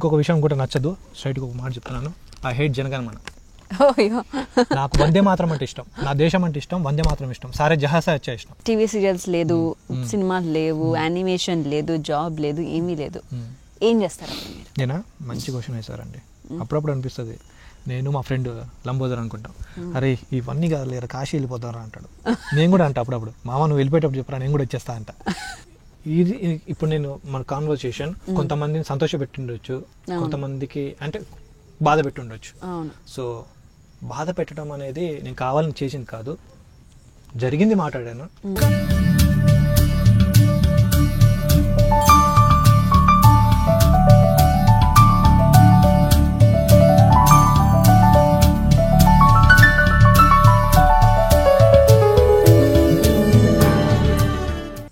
ఇంకొక విషయం కూడా నచ్చదు, స్ట్రైట్గా ఒక మాట చెప్తున్నాను, ఐ హేట్ జనగణమన. నాకు వందే మాత్రం అంటే ఇష్టం, నా దేశం అంటే ఇష్టం, వందే మాత్రం ఇష్టం, సారే జహాసే వచ్చే ఇష్టం. టీవీ సీరియల్స్ లేదు, సినిమాలు లేవు, యానిమేషన్ లేదు, జాబ్ లేదు, ఏమీ లేదు, ఏం చేస్తారు? నేనా? మంచి క్వశ్చన్ వేశారండి. అప్పుడప్పుడు అనిపిస్తుంది, నేను మా ఫ్రెండ్ లంబోదర్ అనుకుంటాం, అరే ఇవన్నీ కాదు లేరా కాశీ వెళ్ళిపోతారా అంటాడు. నేను కూడా అంట అప్పుడప్పుడు, మామ నువ్వు వెళ్ళిపోయేటప్పుడు చెప్పరా నేను కూడా వచ్చేస్తా అంట. ఇది ఇప్పుడు నేను మన కాన్వర్సేషన్ కొంతమందిని సంతోష పెట్టిండొచ్చు, కొంతమందికి అంటే బాధ పెట్టుండొచ్చు. సో బాధ పెట్టడం అనేది నేను కావాలని చేసింది కాదు, జరిగింది మాట్లాడాను.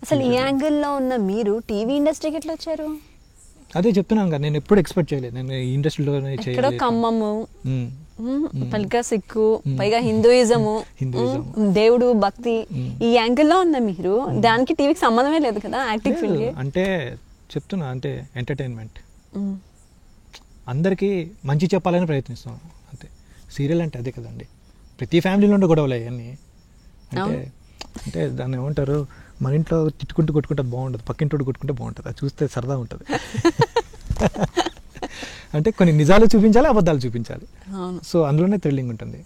అసలు ఈ యాంగిల్లో ఉన్న మీరు టీవీ ఇండస్ట్రీకి ఎట్లా వచ్చారు? అదే చెప్తున్నాను కదా, నేను ఎప్పుడు ఎక్స్పెక్ట్ చేయలేదు నేను ఈ ఇండస్ట్రీలోనే చేయలేదు. ఖమ్మము, పైగా సిక్కు, పైగా హిందూయిజము, దేవుడు భక్తి, ఈ యాంగిల్లో ఉన్న మీరు దానికి టీవీకి సంబంధమే లేదు కదా యాక్టింగ్ ఫీల్డ్. అంటే చెప్తున్నా, అంటే ఎంటర్టైన్మెంట్ అందరికీ మంచి చెప్పాలని ప్రయత్నిస్తాం అంతే. సీరియల్ అంటే అదే కదండి, ప్రతి ఫ్యామిలీలో ఉండే గొడవలు అవన్నీ. అంటే అంటే దాన్ని ఏమంటారు, మన ఇంట్లో తిట్టుకుంటూ కొట్టుకుంటే బాగుంటుంది, పక్కింటోడు కొట్టుకుంటే బాగుంటుంది, అది చూస్తే సరదా ఉంటుంది. అంటే కొన్ని నిజాలు చూపించాలి, అబద్ధాలు చూపించాలి, సో అందులోనే థ్రిల్లింగ్ ఉంటుంది.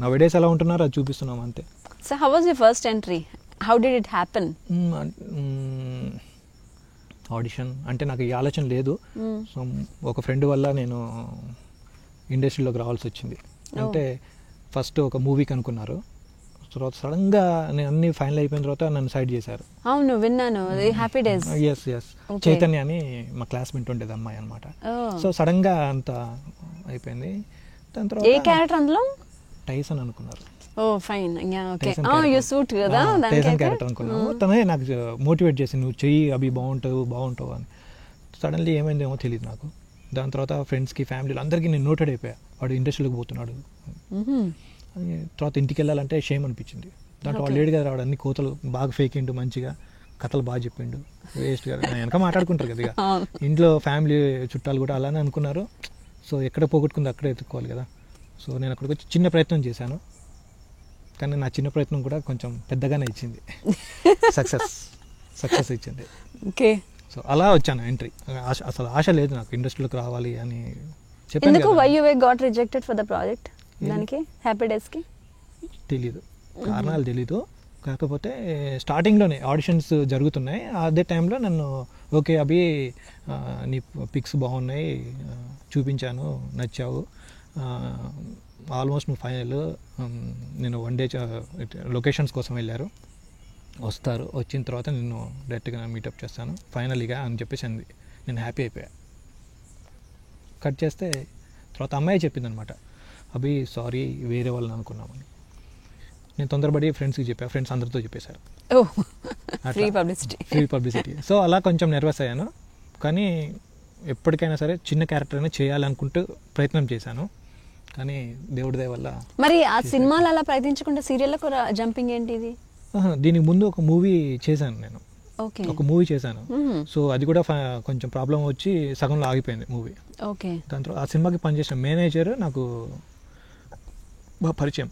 నా డేస్ ఎలా ఉంటున్నారో అది చూపిస్తున్నాం అంతే. So how was your first entry, how did it happen? Audition అంటే నాకు ఈ ఆలోచన లేదు. సో ఒక ఫ్రెండ్ వల్ల నేను ఇండస్ట్రీలోకి రావాల్సి వచ్చింది. అంటే ఫస్ట్ ఒక మూవీకి అనుకున్నారు, తర్వాత సడన్గా నేను అన్ని ఫైనల్ అయిపోయిన తర్వాత నన్ను సైడ్ చేశారు. అవును విన్నాను, happy days. Yes yes, Chaitanya అని మా క్లాస్మేట్ ఉండేది అమ్మాయి అనమాట. సో సడన్గా అంత అయిపోయింది. దాని తర్వాత ఏ క్యారెక్టర్ అందులో? టైసన్ అనుకున్నారు. ఓ ఫైన్, ఓకే. యు సూట్ కదా టైసన్ క్యారెక్టర్ అనుకున్నాము. తనే నాకు మోటివేట్ చేసి నువ్వు చెయ్యి అవి బాగుంటావు అని. సడన్లీ ఏమైందేమో తెలియదు నాకు. దాని తర్వాత ఫ్రెండ్స్కి ఫ్యామిలీలో అందరికీ నేను నోటెడ్ అయిపోయా, వాడు ఇండస్ట్రీలోకి పోతున్నాడు. తర్వాత ఇంటికి వెళ్ళాలంటే షేమ్ అనిపించింది. దాంట్లో వాళ్ళు లేడు కదా, వాడు అన్ని కోతలు బాగా ఫేకిండు, మంచిగా కథలు బాగా చెప్పిండు, వేస్ట్గా వెనక మాట్లాడుకుంటారు కదా. ఇక ఇంట్లో ఫ్యామిలీ చుట్టాలు కూడా అలానే అనుకున్నారు. సో ఎక్కడ పోగొట్టుకుంది అక్కడే ఎత్తుకోవాలి కదా. సో నేను అక్కడికి వచ్చి చిన్న ప్రయత్నం చేశాను, కానీ నా చిన్న ప్రయత్నం కూడా కొంచెం పెద్దగానే ఇచ్చింది, సక్సెస్ ఇచ్చింది. ఓకే. సో అలా వచ్చాను ఎంట్రీ. అసలు ఆశ లేదు నాకు ఇండస్ట్రీలోకి రావాలి అని చెప్పాను. ఎందుకు why you got rejected for the project? దానికి హ్యాపీ డేస్కి తెలీదు, కారణాలు తెలీదు. కాకపోతే స్టార్టింగ్లోనే ఆడిషన్స్ జరుగుతున్నాయి, అదే టైంలో నన్ను ఓకే అభి నీ పిక్స్ బాగున్నాయి, చూపించాను, నచ్చావు, ఆల్మోస్ట్ నువ్వు ఫైనల్, నేను 1 డే లొకేషన్స్ కోసం వెళ్ళారు, వస్తారు, వచ్చిన తర్వాత నేను డైరెక్ట్గా మీటప్ చేస్తాను ఫైనల్గా అని చెప్పేసి అంది. నేను హ్యాపీ అయిపోయా. కట్ చేస్తే తర్వాత అమ్మాయి చెప్పిందనమాట, అభి సారీ వేరే వాళ్ళని అనుకున్నామని. నేను తొందరపడి ఫ్రెండ్స్కి చెప్పాను, ఫ్రెండ్స్ అందరితో చెప్పేశారు. Free publicity. సో అలా కొంచెం నర్వస్ అయ్యాను, కానీ ఎప్పటికైనా సరే చిన్న క్యారెక్టర్ అయినా చేయాలనుకుంటూ ప్రయత్నం చేశాను, కానీ దేవుడి దయ వల్ల. మరి ఆ సినిమాలు అలా ప్రయత్నించకుండా సీరియల్లకు జంపింగ్ ఏంటి ఇది? దీనికి ముందు ఒక మూవీ చేశాను నేను, ఒక మూవీ చేశాను. సో అది కూడా కొంచెం ప్రాబ్లం వచ్చి సగంలో ఆగిపోయింది మూవీ. ఓకే. దాని తర్వాత ఆ సినిమాకి పనిచేసిన మేనేజర్ నాకు బాగా పరిచయం.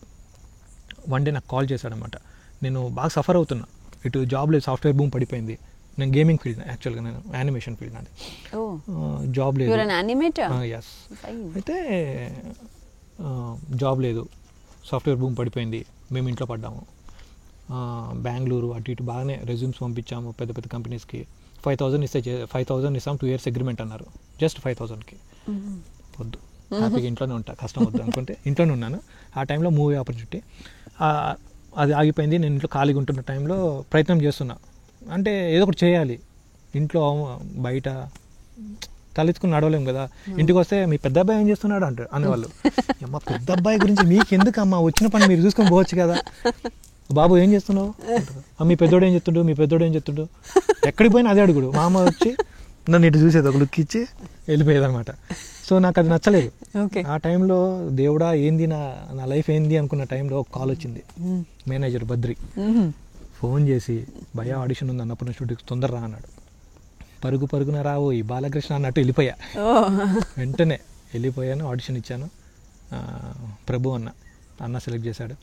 1 డే నాకు కాల్ చేశాడనమాట, నేను బాగా సఫర్ అవుతున్నా, ఇటు జాబ్ లేదు, సాఫ్ట్వేర్ బూమ్ పడిపోయింది, నేను గేమింగ్ ఫీల్డ్, యాక్చువల్గా నేను యానిమేషన్ ఫీల్డ్ నాది, జాబ్ లేదు. ఎస్. అయితే జాబ్ లేదు, సాఫ్ట్వేర్ బూమ్ పడిపోయింది, మేము ఇంట్లో పడ్డాము. బెంగళూరు అటు ఇటు బాగానే రెజ్యూమ్స్ పంపించాము పెద్ద పెద్ద కంపెనీస్కి. 5,000 ఇస్తాం, 2 years అగ్రిమెంట్ అన్నారు, జస్ట్ 5,000కి. వద్దు, హ్యాపీగా ఇంట్లోనే ఉంటా, కష్టం వద్దు అనుకుంటే ఇంట్లోనే ఉన్నాను. ఆ టైంలో మూవీ ఆపర్చునిటీ అది ఆగిపోయింది. నేను ఇంట్లో ఖాళీగా ఉంటున్న టైంలో ప్రయత్నం చేస్తున్నా, అంటే ఏదో ఒకటి చేయాలి, ఇంట్లో బయట తలెత్తుకుని నడవలేము కదా. ఇంటికి వస్తే మీ పెద్ద అబ్బాయి ఏం చేస్తున్నాడు అనేవాళ్ళు. అమ్మ పెద్ద అబ్బాయి గురించి మీకు ఎందుకు అమ్మ, వచ్చిన పని మీరు చూసుకొని పోవచ్చు కదా. బాబు ఏం చేస్తున్నావు, మీ పెద్దోడు ఏం చెప్తుండు, ఎక్కడికి పోయినా అదే అడుగుడు. మా అమ్మ వచ్చి నన్ను ఇటు చూసేది, ఒక లుక్ ఇచ్చి వెళ్ళిపోయేదన్నమాట. సో నాకు అది నచ్చలేదు. ఆ టైంలో దేవుడా ఏంది నా లైఫ్ ఏంది అనుకున్న టైంలో ఒక కాల్ వచ్చింది, మేనేజర్ బద్రి ఫోన్ చేసి భయ ఆడిషన్ ఉంది అన్నప్పుడు షూటింగ్ తొందర రా అన్నాడు. పరుగున రావు ఈ బాలకృష్ణ అన్నట్టు వెళ్ళిపోయా. వెంటనే వెళ్ళిపోయాను, ఆడిషన్ ఇచ్చాను. ప్రభు అన్న సెలెక్ట్ చేశాడు.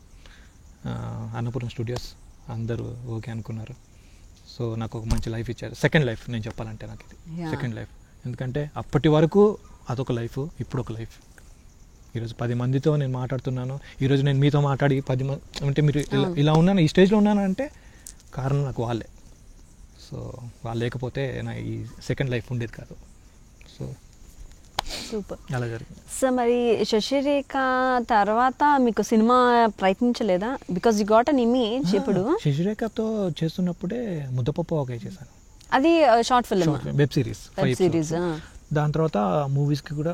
అన్నపురం స్టూడియోస్ అందరూ ఓకే అనుకున్నారు. సో నాకు ఒక మంచి లైఫ్ ఇచ్చారు. సెకండ్ లైఫ్ నేను చెప్పాలంటే నాకు ఇది సెకండ్ లైఫ్. ఎందుకంటే అప్పటి వరకు అదొక లైఫ్, ఇప్పుడు ఒక లైఫ్. ఈరోజు 10 మందితో నేను మాట్లాడుతున్నాను. ఈరోజు నేను మీతో మాట్లాడి 10 మంది అంటే మీరు ఇలా ఉన్నాను, ఈ స్టేజ్లో ఉన్నాను అంటే కారణం నాకు వాళ్ళే. సో వాళ్ళు లేకపోతే నా ఈ సెకండ్ లైఫ్ ఉండేది కాదు. సో సూపర్, అలా జరిగింది. సో మరి శశిరేఖ తర్వాత మీకు సినిమా ప్రయత్నించలేదా? Because you got an image. ఇప్పుడు శశిరేఖతో చేస్తున్నప్పుడే ముద్దపప్పు ఓకే చేశాను. అది షార్ట్ ఫిల్మ్, వెబ్ సిరీస్. దాని తర్వాత మూవీస్కి కూడా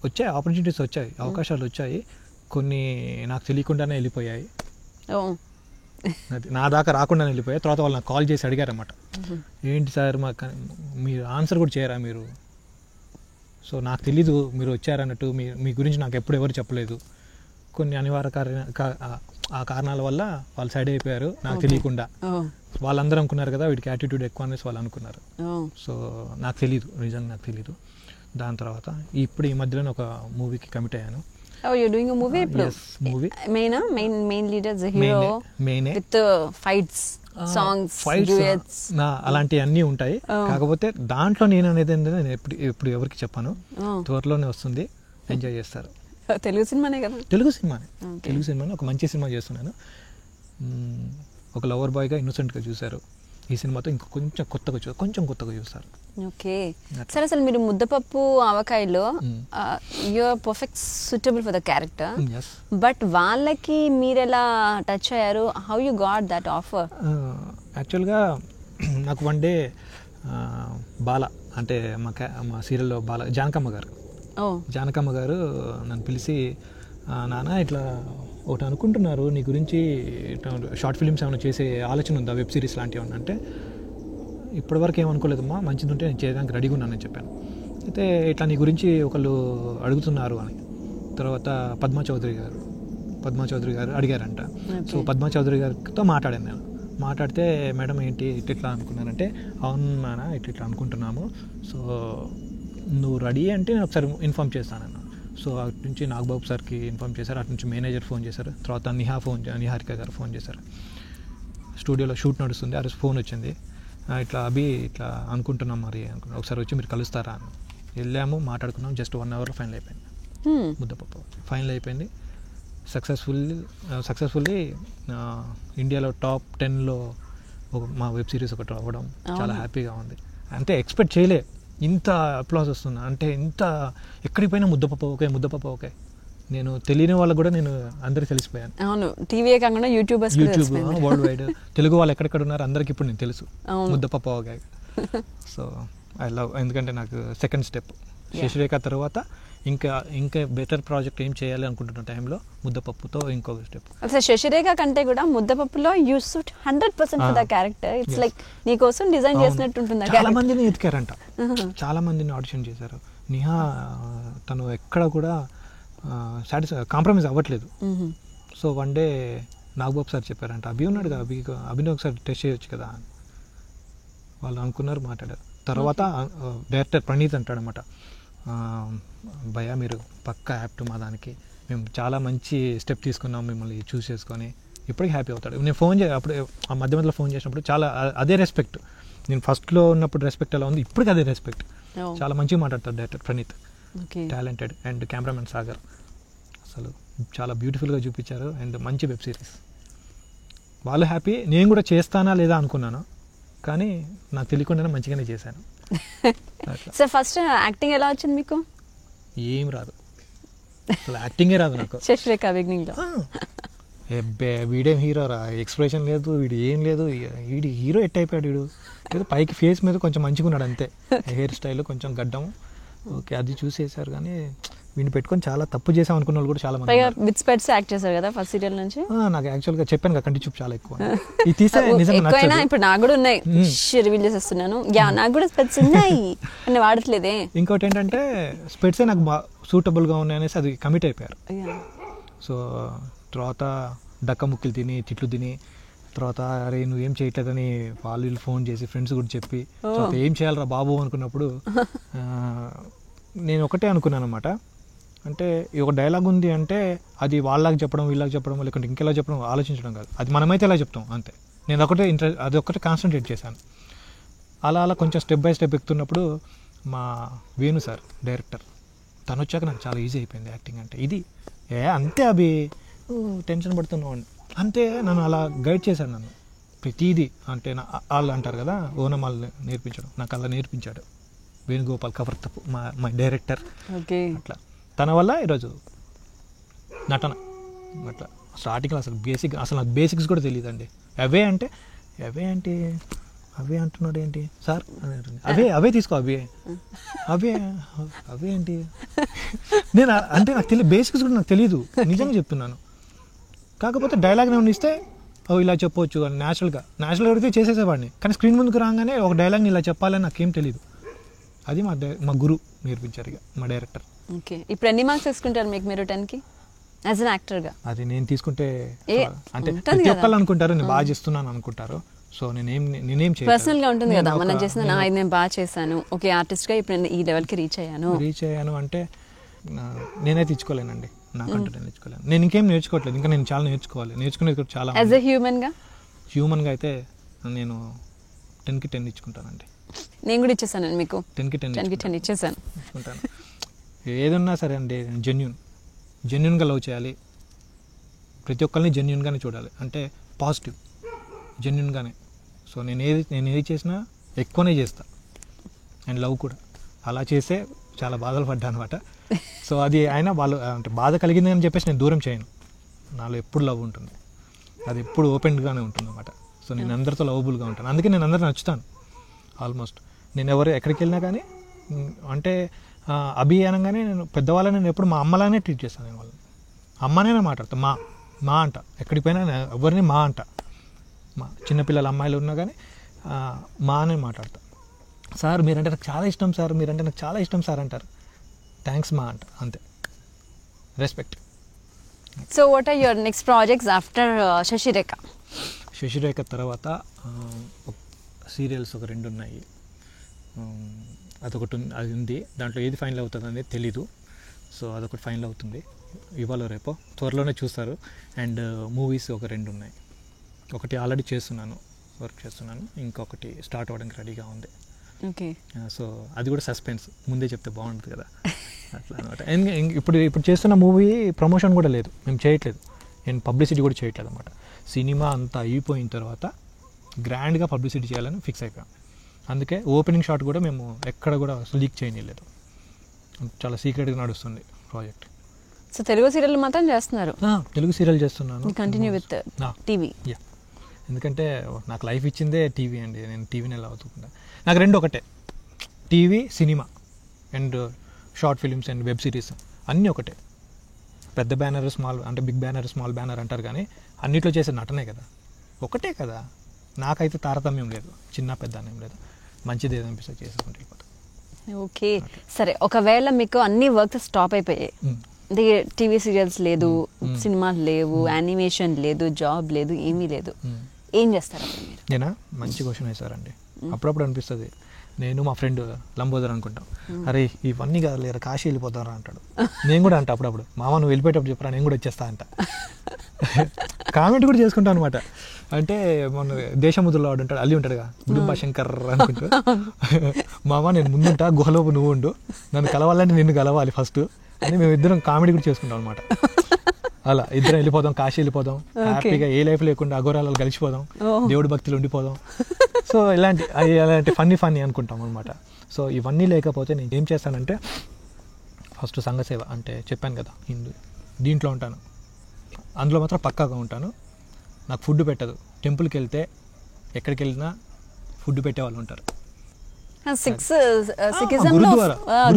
వచ్చాయి, ఆపర్చునిటీస్ వచ్చాయి, అవకాశాలు వచ్చాయి. కొన్ని నాకు తెలియకుండానే వెళ్ళిపోయాయి, నా దాకా రాకుండానే వెళ్ళిపోయాయి. తర్వాత వాళ్ళు నాకు కాల్ చేసి అడిగారన్నమాట, ఏంటి సార్ మీరు ఆన్సర్ కూడా చేయరా మీరు? సో నాకు తెలీదు మీరు వచ్చారన్నట్టు, మీ గురించి నాకు ఎప్పుడు ఎవరు చెప్పలేదు. కొన్ని అనివార్య ఆ కారణాల వల్ల వాళ్ళు సైడ్ అయిపోయారు నాకు తెలియకుండా. వాళ్ళందరూ అనుకున్నారు కదా వీడికి యాటిట్యూడ్ ఎక్కువ అనేసి వాళ్ళు అనుకున్నారు. సో నాకు తెలీదు, నిజంగా నాకు తెలీదు. దాని తర్వాత ఇప్పుడు ఈ మధ్యలో ఒక మూవీకి కమిట్ అయ్యాను. Oh, you're doing a movie? Yes, movie. Main leader is a hero. Main with fights, songs, duets. అలాంటి అన్నీ ఉంటాయి. కాకపోతే దాంట్లో నేను అనేది ఏంటంటే నేను ఎప్పుడు ఎవరికి చెప్పాను. త్వరలోనే వస్తుంది, ఎంజాయ్ చేస్తారు. తెలుగు సినిమానే కదా? తెలుగు సినిమానే ఒక మంచి సినిమా చేస్తున్నాను. ఒక లవర్ బాయ్గా ఇన్నోసెంట్గా చూశారు. ఈ సినిమాతో ఇంకా కొంచెం కొత్తగా చూస్తారు. ఓకే, సరే. అసలు మీరు ముద్దపప్పు ఆవకాయలో you are perfect suitable for the character, but వాళ్ళకి మీరు ఎలా టచ్ అయ్యారు? How you got that offer? యాక్చువల్గా నాకు వన్ డే బాల అంటే మా సీరియల్లో బాల జానకమ్మ గారు నన్ను పిలిచి, నాన్న ఇట్లా ఒకటి అనుకుంటున్నారు నీ గురించి, షార్ట్ ఫిలిమ్స్ ఏమైనా చేసే ఆలోచన ఉందా, వెబ్ సిరీస్ లాంటివి ఏమన్నా అంటే, ఇప్పటివరకు ఏమనుకోలేదమ్మా, మంచిది ఉంటే నేను చేయడానికి రెడీగా ఉన్నానని చెప్పాను. అయితే ఇట్లా నీ గురించి ఒకళ్ళు అడుగుతున్నారు అని. తర్వాత పద్మా చౌదరి గారు అడిగారంట. సో పద్మా చౌదరి గారితో మాట్లాడాను నేను. మాట్లాడితే మేడం ఏంటి ఇట్లా అనుకున్నానంటే, అవును మేడం ఇట్లా అనుకుంటున్నాము, సో నువ్వు రెడీ అంటే నేను ఒకసారి ఇన్ఫామ్ చేస్తానన్నా. సో అటు నుంచి నాగబాబు సార్కి ఇన్ఫామ్ చేశారు, అటు నుంచి మేనేజర్ ఫోన్ చేశారు, తర్వాత నిహారిక గారు ఫోన్ చేశారు. స్టూడియోలో షూట్ నడుస్తుంది, ఆ రోజు ఫోన్ వచ్చింది, ఇట్లా అభి ఇట్లా అనుకుంటున్నాం మరి అనుకున్నాం, ఒకసారి వచ్చి మీరు కలుస్తారా అని. వెళ్ళాము, మాట్లాడుకున్నాం. జస్ట్ 1 hourలో ఫైనల్ అయిపోయింది. ముద్దపప్పు ఫైనల్ అయిపోయింది. సక్సెస్ఫుల్లీ ఇండియాలో టాప్ 10లో మా వెబ్ సిరీస్ ఒకటి అవ్వడం చాలా హ్యాపీగా ఉంది. అంటే ఎక్స్పెక్ట్ చేయలే ఇంత అప్లాస్ వస్తుంది. అంటే ఇంత ఎక్కడికి పోయినా ముద్దపప్పు ఓకే. నేను తెలియని వాళ్ళకు కూడా నేను అందరికి తెలిసిపోయాను. అవును, టీవీ కాకుండా యూట్యూబ్ వరల్డ్ వైడ్ తెలుగు వాళ్ళు ఎక్కడెక్కడ ఉన్నారు అందరికి ఇప్పుడు నేను తెలుసు, ముద్దపప్పు ఓకే. సో ఐ లవ్, ఎందుకంటే నాకు సెకండ్ స్టెప్ శశిరేఖ తర్వాత ఇంకా బెటర్ ప్రాజెక్ట్ ఏం చేయాలి అనుకుంటున్న టైంలో ముద్దపప్పుతో ఇంకొక స్టెప్. అసలు శశిరేఖ కంటే కూడా ముద్దపప్పులో you suit 100% for the character. It's like నీ కోసం డిజైన్ చేసినట్టు ఉంటుంది. చాలా మందిని ఎతికారంట, చాలా మందిని ఆడిషన్ చేశారు. నిహా తను ఎక్కడ కూడా కాంప్రమైజ్ అవ్వట్లేదు. So one day Nagababu sir చెప్పారంట, అభి ఉన్నాడు కదా, అభిని ఒకసారి టెస్ట్ చేయొచ్చు కదా. వాళ్ళు అనుకున్నారు, మాట్లాడారు. తర్వాత డైరెక్టర్ ప్రణీత్ అంటాడనమాట, భయ్యా మీరు పక్కా యాప్ట్ మా దానికి, మేము చాలా మంచి స్టెప్ తీసుకున్నాం మిమ్మల్ని చూస్ చేసుకొని, ఇప్పటికీ హ్యాపీ అవుతాడు. నేను ఫోన్ అప్పుడు ఆ మధ్యలో ఫోన్ చేసినప్పుడు చాలా అదే రెస్పెక్ట్, నేను ఫస్ట్లో ఉన్నప్పుడు రెస్పెక్ట్ ఎలా ఉంది ఇప్పటికి అదే రెస్పెక్ట్. చాలా మంచిగా మాట్లాడతాడు director Praneeth, talented. And cameraman Sagar అసలు చాలా బ్యూటిఫుల్గా చూపించారు. అండ్ మంచి వెబ్ సిరీస్, వాళ్ళు హ్యాపీ. నేను కూడా చేస్తానా లేదా అనుకున్నాను, కానీ నాకు తెలియకుండానే మంచిగానే చేశాను. సార్ ఫస్ట్ యాక్టింగ్ ఎలా వచ్చింది మీకు? ఏం రాదు, అసలు యాక్టింగే రాదు నాకు. శశిరేఖ బిగినింగ్లో వీడేం హీరో రా, ఎక్స్ప్రెషన్ లేదు, వీడు ఏం లేదు, వీడి హీరో ఎట్ అయిపోయాడు. వీడు ఏదో పైకి ఫేస్ మీద కొంచెం మంచిగా ఉన్నాడు అంతే, హెయిర్ స్టైల్ కొంచెం గడ్డం ఓకే అది చూసేసారు. కానీ వీడిని పెట్టుకొని చాలా తప్పు చేసాం అనుకున్న వాళ్ళు కూడా చాలా మంది. విత్ స్పెట్స్ యాక్ట్ చేశారు కదా ఫస్ట్ సీరియల్ నుంచి. నాకు యాక్చువల్గా చెప్పాను కదా, కంటి చూపు చాలా ఎక్కువ. ఇది తీసే నిజంగా ఇప్పుడు నాకు కూడా ఉన్నాయి, రివీల్ చేసేస్తున్నాను. నాకు కూడా స్పెట్స్ ఉన్నాయి అని వాడట్లేదే. ఇంకోటి ఏంటంటే స్పెట్సే నాకు సూటబుల్గా ఉన్నాయి అనేసి అది కమిట్ అయిపోయారు. సో తర్వాత డక్క ముక్కలు తిని తిట్లు తిని తర్వాత అరే నువ్వేం చేయట్లేదని వాళ్ళు వీళ్ళు ఫోన్ చేసి ఫ్రెండ్స్ కూడా చెప్పి తర్వాత ఏం చేయాలరా బాబు అనుకున్నప్పుడు నేను ఒకటే అనుకున్నాను అనమాట. అంటే ఈ ఒక డైలాగ్ ఉంది అంటే అది వాళ్ళకి చెప్పడం వీళ్ళకి చెప్పడం లేకుంటే ఇంకెలా చెప్పడం ఆలోచించడం కాదు, అది మనమైతే ఎలా చెప్తాం అంతే. నేను ఒకటే అది ఒకటే కాన్సన్ట్రేట్ చేశాను. అలా కొంచెం స్టెప్ బై స్టెప్ ఎక్కుతున్నప్పుడు మా వేణు సార్ డైరెక్టర్ తను వచ్చాక నాకు చాలా ఈజీ అయిపోయింది యాక్టింగ్ అంటే. ఇది అంతే అవి టెన్షన్ పడుతున్నావు అంతే నన్ను అలా గైడ్ చేశాడు నన్ను ప్రతిదీ. అంటే వాళ్ళు అంటారు కదా ఓనమాలు నేర్పించడం, నాకు అలా నేర్పించాడు వేణుగోపాల్ కవర్తపు మా డైరెక్టర్. అట్లా తన వల్ల ఈరోజు నటన అట్లా స్టార్టింగ్లో అసలు నాకు బేసిక్స్ కూడా తెలియదండి. అవే అంటున్నాడు ఏంటి సార్ అవే తీసుకో అవే ఏంటి నేను అంటే నాకు తెలియదు, బేసిక్స్ కూడా నాకు తెలియదు నిజంగా చెప్తున్నాను. కాకపోతే డైలాగ్ ఏమైనా ఇస్తే ఇలా చెప్పవచ్చు అని న్యాచురల్గా అడిగితే చేసేసేవాడిని. కానీ స్క్రీన్ ముందుకు రాగానే ఒక డైలాగ్ని ఇలా చెప్పాలని నాకేం తెలియదు. అది మా గురు నేర్పించారు ఇక మా డైరెక్టర్. ఓకే, ఇప్పుడు ఎన్ని మార్క్స్ తీసుకుంటారు మీరు 10కి యాజ్ అన్ యాక్టర్గా? అది నేను తీసుకుంటే అంటే ప్రతి ఒక్కళ్ళు అనుకుంటారు నేను బాగా చేస్తున్నాను అనుకుంటారు. సో నేనేం పర్సనల్గా ఉంటుంది కదా మనం చేసిన నేను బాగా చేశాను, ఓకే ఆర్టిస్ట్గా ఇప్పుడు నేను ఈ లెవెల్కి రీచ్ అయ్యాను అంటే నేనైతే ఇచ్చుకోలేనండి. నాకంటే నేను నేర్చుకోలేను. నేను ఇంకేం నేర్చుకోవట్లేదు, ఇంకా నేను చాలా నేర్చుకునేది కూడా చాలా. యాజ్ ఎ హ్యూమన్గా అయితే నేను 10కి 10 ఇచ్చుకుంటానండి. నేను కూడా ఇచ్చేసాను మీకు 10కి 10 ఇచ్చేసాను. ఏదన్నా సరే అండి జెన్యున్గా లవ్ చేయాలి, ప్రతి ఒక్కరిని జెన్యున్గానే చూడాలి, అంటే పాజిటివ్ జెన్యున్గానే. సో నేను ఏది చేసినా ఎక్కువనే చేస్తా, అండ్ లవ్ కూడా అలా చేస్తే చాలా బాధలు పడ్డా అనమాట. సో అది అయినా వాళ్ళు అంటే బాధ కలిగింది అని చెప్పేసి నేను దూరం చేయను, నాలో ఎప్పుడు లవ్ ఉంటుంది, అది ఎప్పుడు ఓపెన్గానే ఉంటుంది అనమాట. సో నేను అందరితో లవబుల్గా ఉంటాను, అందుకే నేను అందరిని నచ్చుతాను ఆల్మోస్ట్. నేను ఎక్కడికి వెళ్ళినా కానీ అంటే అనగానే నేను పెద్దవాళ్ళని నేను ఎప్పుడు మా అమ్మలానే ట్రీట్ చేస్తాను. నేను వాళ్ళని అమ్మనే మాట్లాడతా, మా అంట, ఎక్కడికి పోయినా ఎవరిని మా అంట. మా చిన్నపిల్లల అమ్మాయిలు ఉన్నా కానీ మా అనే మాట్లాడతా. సార్ మీరంటే నాకు చాలా ఇష్టం సార్, మీరంటే నాకు చాలా ఇష్టం సార్ అంటారు, థ్యాంక్స్ మా అంట, అంతే, respect. So what are your next projects after Shashirekha తర్వాత సీరియల్స్ ఒక 2 ఉన్నాయి. అది ఉంది, దాంట్లో ఏది ఫైనల్ అవుతుంది అనేది తెలీదు. సో అదొకటి ఫైనల్ అవుతుంది ఇవాళ రేపో, త్వరలోనే చూస్తారు. అండ్ మూవీస్ ఒక 2 ఉన్నాయి. ఒకటి ఆల్రెడీ వర్క్ చేస్తున్నాను, ఇంకొకటి స్టార్ట్ అవ్వడానికి రెడీగా ఉంది. ఓకే, సో అది కూడా సస్పెన్స్, ముందే చెప్తే బాగుంటుంది కదా అట్లా అనమాట. ఇప్పుడు చేస్తున్న మూవీ ప్రమోషన్ కూడా లేదు, మేము చేయట్లేదు, నేను పబ్లిసిటీ కూడా చేయట్లేదు అనమాట. సినిమా అంతా అయిపోయిన తర్వాత గ్రాండ్గా పబ్లిసిటీ చేయాలని ఫిక్స్ అయిపోయాం. అందుకే ఓపెనింగ్ షాట్ కూడా మేము ఎక్కడ కూడా లీక్ చేయలేదు, చాలా సీక్రెట్గా నడుస్తుంది ప్రాజెక్ట్. సో తెలుగు సీరియల్ మాత్రం చేస్తున్నారు? తెలుగు సీరియల్ చేస్తున్నాను, కంటిన్యూ విత్ టీవీ. ఎందుకంటే నాకు లైఫ్ ఇచ్చిందే టీవీ అండి, నేను టీవీని ఎలా అవుతుందా. నాకు 2 ఒకటే, TV cinema and short films and web series అన్నీ ఒకటే. పెద్ద బ్యానర్ అంటే బిగ్ బ్యానర్ స్మాల్ బ్యానర్ అంటారు, కానీ అన్నిట్లో చేసే నటనే కదా, ఒకటే కదా. నాకైతే తారతమ్యం లేదు, చిన్న పెద్ద అనేం లేదు, మంచిది ఏదనిపిస్తే చేసుకుంటే వెళ్ళిపోతాం. ఓకే, సరే, ఒకవేళ మీకు అన్ని వర్క్స్ స్టాప్ అయిపోయాయి, టీవీ సీరియల్స్ లేదు, సినిమాలు లేవు, యానిమేషన్ లేదు, జాబ్ లేదు, ఏమీ లేదు, ఏం చేస్తారు? నేనా మంచి క్వశ్చన్ వేశారండి. అప్పుడప్పుడు అనిపిస్తుంది, నేను మా ఫ్రెండ్ లంబోదర్ అనుకుంటాం, అరే ఇవన్నీ కాదు లేరా కాశీ వెళ్ళిపోతారా అంటాడు. నేను కూడా అంట అప్పుడప్పుడు, మామ నువ్వు వెళ్ళిపోయేటప్పుడు చెప్పరా నేను కూడా వచ్చేస్తా అంట. కామెంట్ కూడా చేసుకుంటాను అనమాట. అంటే మన దేశముద్రలో వాడు ఉంటాడు, అల్లి ఉంటాడుగా, గుడుంబా శంకర్ అనుకుంటూ, మామ నేను ముందుంటా గుహలోపు నువ్వు ఉండు, నన్ను కలవాలంటే నిన్ను కలవాలి ఫస్ట్ అని మేము ఇద్దరం కామెడీ కూడా చేసుకుంటాం అనమాట. అలా ఇద్దరం వెళ్ళిపోదాం, కాశీ వెళ్ళిపోదాం, హ్యాపీగా ఏ లైఫ్ లేకుండా అఘోరాలలో కలిసిపోదాం, దేవుడి భక్తులు ఉండిపోదాం. సో అలాంటి ఫన్నీ అనుకుంటాం అనమాట. సో ఇవన్నీ లేకపోతే నేను ఏం చేస్తానంటే ఫస్ట్ సంఘసేవ, అంటే చెప్పాను కదా హిందూ, దీంట్లో ఉంటాను, అందులో మాత్రం పక్కాగా ఉంటాను. నాకు ఫుడ్ పెట్టదు, టెంపుల్కి వెళ్తే ఎక్కడికి వెళ్ళినా ఫుడ్ పెట్టే వాళ్ళు ఉంటారు.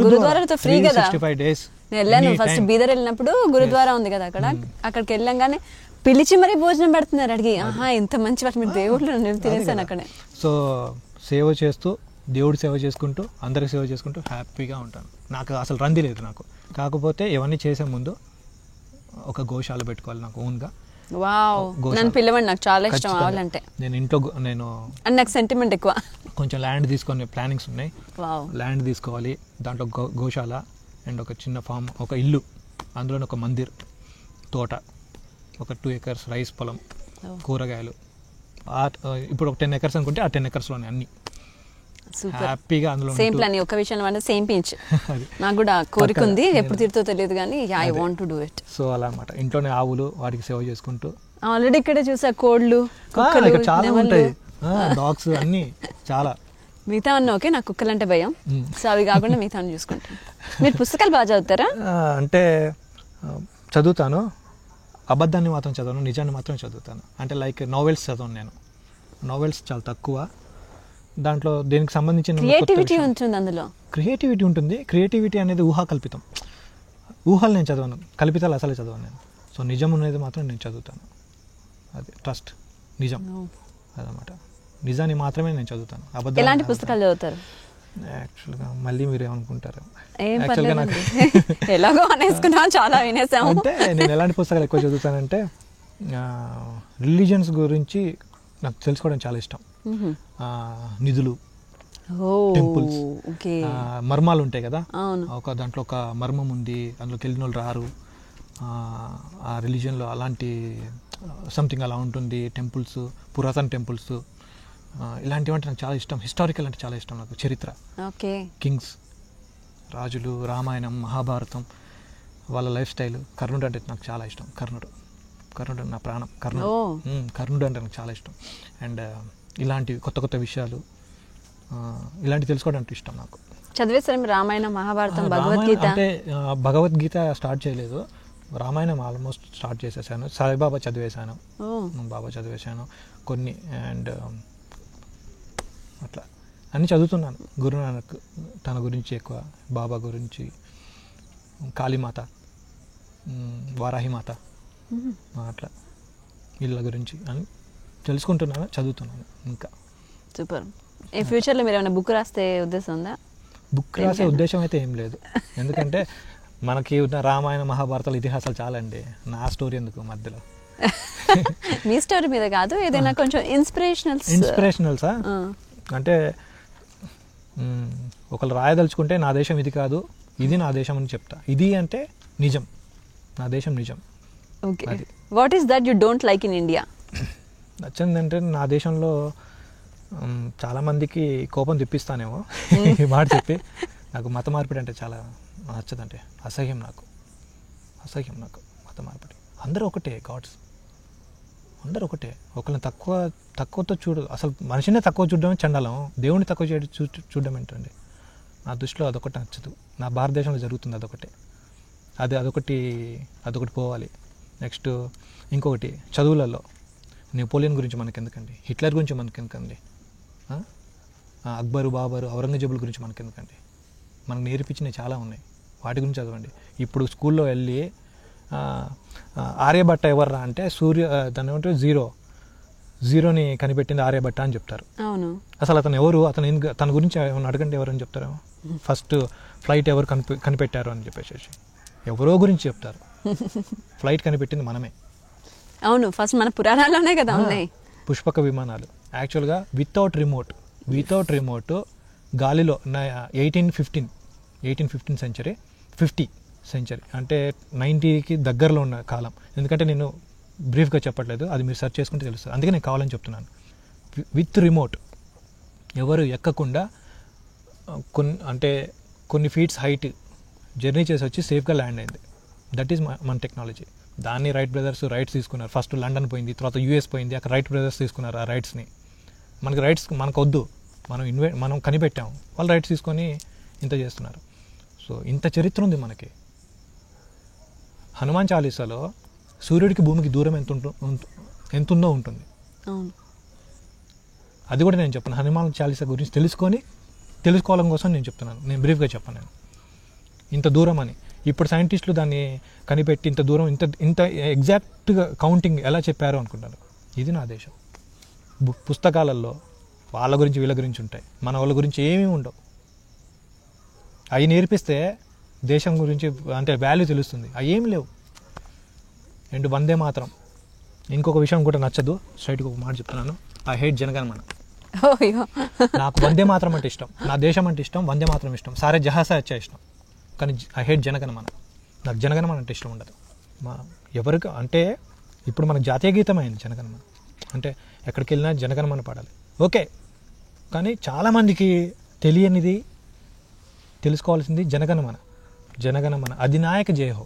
గురుద్వారాతో ఫ్రీ కదా, 65 days వెళ్ళాను. ఫస్ట్ బీదర్ వెళ్ళినప్పుడు గురుద్వారా ఉంది కదా, అక్కడికి వెళ్ళంగానే పిలిచి మరీ భోజనం పెడుతున్నారు అడిగి, ఆహా ఇంత మంచి వాటి మీరు దేవుళ్ళు తినేసాను అక్కడే. సో సేవ చేస్తూ, దేవుడి సేవ చేసుకుంటూ, అందరికి సేవ చేసుకుంటూ హ్యాపీగా ఉంటాను. నాకు అసలు రంది లేదు నాకు. కాకపోతే ఇవన్నీ చేసే ముందు ఒక గోశాల పెట్టుకోవాలి నాకు ఓన్గా, వావ్, నన్ను పిలవండి, నాకు చాలా ఇష్టం ఆవులంటే. నేను ఇంట్లో నేను అండ్ నాకు సెంటిమెంట్ ఎక్కువ. కొంచెం ల్యాండ్ తీసుకొని ప్లానింగ్స్ ఉన్నాయి. వావ్. ల్యాండ్ తీసుకోవాలి, దాంట్లో గోశాల అండ్ ఒక చిన్న ఫామ్, ఒక ఇల్లు, అందులో ఒక మందిర్, తోట, ఒక 2 acres రైస్ పొలం, కూరగాయలు. ఇప్పుడు ఒక 10 acres అనుకుంటే ఆ 10 acresలోనే అన్ని హ్యాపీగా అందులో సేమ్ ప్లాన్. ఒక విషయంలో అంటే సేమ్ పించ్. నాకు కూడా కోరిక ఉంది, ఎప్పుడు తీరుతో తెలియదు కానీ I want to do it. So అలా అనమాట. ఇంట్లోనే ఆవులు, వాటికి సేవ చేసుకుంటూ. ఆల్రెడీ ఇక్కడే చూసా కోళ్ళు, చాలా ఉంటాయి, డాగ్స్ అన్ని చాలా. మిగతా అన్న ఓకే, నాకు కుక్కలు అంటే భయం, సో అవి కాకుండా మిగతా అన్ని చూసుకుంటాను. మీరు పుస్తకాలు బాగా చదువుతారా? అంటే చదువుతాను, అబద్ధాన్ని మాత్రం చదవను, నిజాన్ని మాత్రం చదువుతాను. అంటే లైక్ నోవెల్స్ చదవను నేను, నోవెల్స్ చాలా తక్కువ. దాంట్లో దేనికి సంబంధించిన క్రియేటివిటీ ఉంటుంది, అందులో క్రియేటివిటీ ఉంటుంది. క్రియేటివిటీ అనేది ఊహాకల్పితం, ఊహలు నేను చదవను, కల్పితాలు అసలే చదవను నేను. సో నిజం అనేది మాత్రం నేను చదువుతాను, అది ట్రస్ట్, నిజం అదనమాట. నిజాన్ని మాత్రమే నేను చదువుతాను. ఎలాంటి పుస్తకాలు చదువుతారు యాక్చువల్గా? మళ్ళీ మీరు ఏమనుకుంటారు, యాక్చువల్గా నాకు ఎలాగో అనేసుకున్నా, చాలా వినేసాము. అంటే నేను ఎలాంటి పుస్తకాలు ఎక్కువ చదువుతానంటే రిలీజియన్స్ గురించి నాకు తెలుసుకోవడం చాలా ఇష్టం. నిధులు, టెంపుల్స్, మర్మాలు ఉంటాయి కదా, ఒక దాంట్లో ఒక మర్మం ఉంది, అందులోకి వెళ్ళిన వాళ్ళు రారు, ఆ రిలీజియన్లో అలాంటి సంథింగ్ అలా ఉంటుంది. టెంపుల్స్, పురాతన టెంపుల్స్, ఇలాంటివి అంటే నాకు చాలా ఇష్టం. హిస్టారికల్ అంటే చాలా ఇష్టం నాకు, చరిత్ర, కింగ్స్, రాజులు, రామాయణం, మహాభారతం, వాళ్ళ లైఫ్ స్టైల్. కర్ణుడు అంటే నాకు చాలా ఇష్టం. కర్ణుడు నా ప్రాణం. కర్ణుడు అంటే నాకు చాలా ఇష్టం. అండ్ ఇలాంటివి కొత్త కొత్త విషయాలు, ఇలాంటివి తెలుసుకోవడం అంటే ఇష్టం నాకు. చదివేసారు మీరు రామాయణం, మహాభారతం, భగవద్గీత? అంటే భగవద్గీత స్టార్ట్ చేయలేదు, రామాయణం ఆల్మోస్ట్ స్టార్ట్ చేసేసాను. సాయిబాబా చదివేశాను, బాబా చదివేశాను కొన్ని. అండ్ అట్లా అన్నీ చదువుతున్నాను. గురునానక్, తన గురించి ఎక్కువ, బాబా గురించి, కాళీమాత, వారాహిమాత, అట్లా వీళ్ళ గురించి అని తెలుసుకుంటున్నాను, చదువుతున్నాను ఇంకా. సూపర్. ఈ ఫ్యూచర్లో మీరు ఏమైనా బుక్ రాస్తే ఉద్దేశం ఉందా? బుక్ రాసే ఉద్దేశం అయితే ఏం లేదు, ఎందుకంటే మనకి ఉన్న రామాయణ మహాభారతాల ఇతిహాసాలు చాలా అండి. నా స్టోరీ ఎందుకు మధ్యలో? మీ స్టోరీ మీద కాదు, ఏదైనా కొంచెం ఇన్స్పిరేషనల్సా? అంటే ఒకళ్ళు రాయదలుచుకుంటే నా దేశం ఇది కాదు, ఇది నా దేశం అని చెప్తా. ఇది అంటే నిజం, నా దేశం నిజం. Okay, what is that you don't like in India? నచ్చిందంటే నా దేశంలో చాలామందికి కోపం తెప్పిస్తానేమో ఈ మాట చెప్పి. నాకు మత మార్పిడి అంటే చాలా నచ్చదంటే, అసహ్యం నాకు మత మార్పిడి. అందరూ ఒకటే, గాడ్స్ అందరూ ఒకటే. ఒకరిని తక్కువతో చూడు, అసలు మనిషినే తక్కువ చూడడమే చండాలం, దేవుడిని తక్కువ చూడడం ఏంటండి? నా దృష్టిలో అదొకటి నచ్చదు. నా భారతదేశంలో జరుగుతుంది అదొకటే, అదొకటి పోవాలి. నెక్స్ట్ ఇంకొకటి, చదువులలో నెపోలియన్ గురించి మనకెందుకండి, హిట్లర్ గురించి మనకెందుకండి, అక్బరు, బాబరు, ఔరంగజేబుల గురించి మనకెందుకండి? మనకు నేర్పించినవి చాలా ఉన్నాయి, వాటి గురించి చదవండి. ఇప్పుడు స్కూల్లో వెళ్ళి ఆర్యభట్ట ఎవర్రా అంటే దాని ఏమంటే జీరోని కనిపెట్టింది ఆర్యభట్ట అని చెప్తారు. అవును, అసలు అతను ఎవరు, తన గురించి ఏమన్నా అడగండి ఎవరని చెప్తారు. ఫస్ట్ ఫ్లైట్ ఎవరు కనిపెట్టారు అని చెప్పేసి ఎవరో గురించి చెప్తారు. ఫ్లైట్ కనిపెట్టింది మనమే. అవును, ఫస్ట్ మన పురాణాల్లోనే కదా ఉన్నాయి. పుష్పక విమానాలు యాక్చువల్గా వితౌట్ రిమోట్ గాలిలో 1815 సెంచరీ, 50 సెంచరీ అంటే 90కి దగ్గరలో ఉన్న కాలం. ఎందుకంటే నేను బ్రీఫ్గా చెప్పట్లేదు, అది మీరు సెర్చ్ చేసుకుంటే తెలుస్తుంది. అందుకే నేను కావాలని చెప్తున్నాను. విత్ రిమోట్ ఎవరు ఎక్కకుండా కొన్ని ఫీట్స్ హైట్ జర్నీ చేసి వచ్చి సేఫ్గా ల్యాండ్ అయింది. దట్ ఈజ్ మన టెక్నాలజీ. దాన్ని రైట్ బ్రదర్స్ రైట్స్ తీసుకున్నారు. ఫస్ట్ లండన్ పోయింది, తర్వాత యూఎస్ పోయింది, అక్కడ రైట్ బ్రదర్స్ తీసుకున్నారు ఆ రైట్స్ని. మనకు వద్దు, మనం కనిపెట్టాము, వాళ్ళు రైట్స్ తీసుకొని ఇంత చేస్తున్నారు. సో ఇంత చరిత్ర ఉంది మనకి. హనుమాన్ చాలీసాలో సూర్యుడికి భూమికి దూరం ఎంతుందో ఉంటుంది. అది కూడా నేను చెప్పాను. హనుమాన్ చాలీసా గురించి తెలుసుకోవడం కోసం నేను చెప్తున్నాను. నేను బ్రీఫ్గా చెప్పాను నేను ఇంత దూరం అని. ఇప్పుడు సైంటిస్టులు దాన్ని కనిపెట్టి ఇంత దూరం ఇంత ఎగ్జాక్ట్గా కౌంటింగ్ ఎలా చెప్పారు అనుకుంటారు. ఇది నా దేశం. పుస్తకాలలో వాళ్ళ గురించి వీళ్ళ గురించి ఉంటాయి, మన వాళ్ళ గురించి ఏమీ ఉండవు. అవి నేర్పిస్తే దేశం గురించి అంటే వాల్యూ తెలుస్తుంది. అవి ఏమి లేవు. అండ్ వందే మాత్రం ఇంకొక విషయం కూడా నచ్చదు, స్ట్రైట్గా ఒక మాట చెప్తున్నాను, ఐ హేట్ జనగణమన. నాకు వందే మాత్రం అంటే ఇష్టం, నా దేశం అంటే ఇష్టం, వందే మాత్రం ఇష్టం, సారే జహాసా వచ్చే ఇష్టం, కానీ ఐ హేట్ జనగణమన. నాకు జనగణమన అంటే ఇష్టం ఉండదు. ఎవరికి అంటే ఇప్పుడు మనకు జాతీయ గీతం అయింది జనగణమన, అంటే ఎక్కడికి వెళ్ళినా జనగణమన పాడాలి, ఓకే. కానీ చాలామందికి తెలియనిది, తెలుసుకోవాల్సింది జనగణమన. జనగణమన అధినాయక జయహో.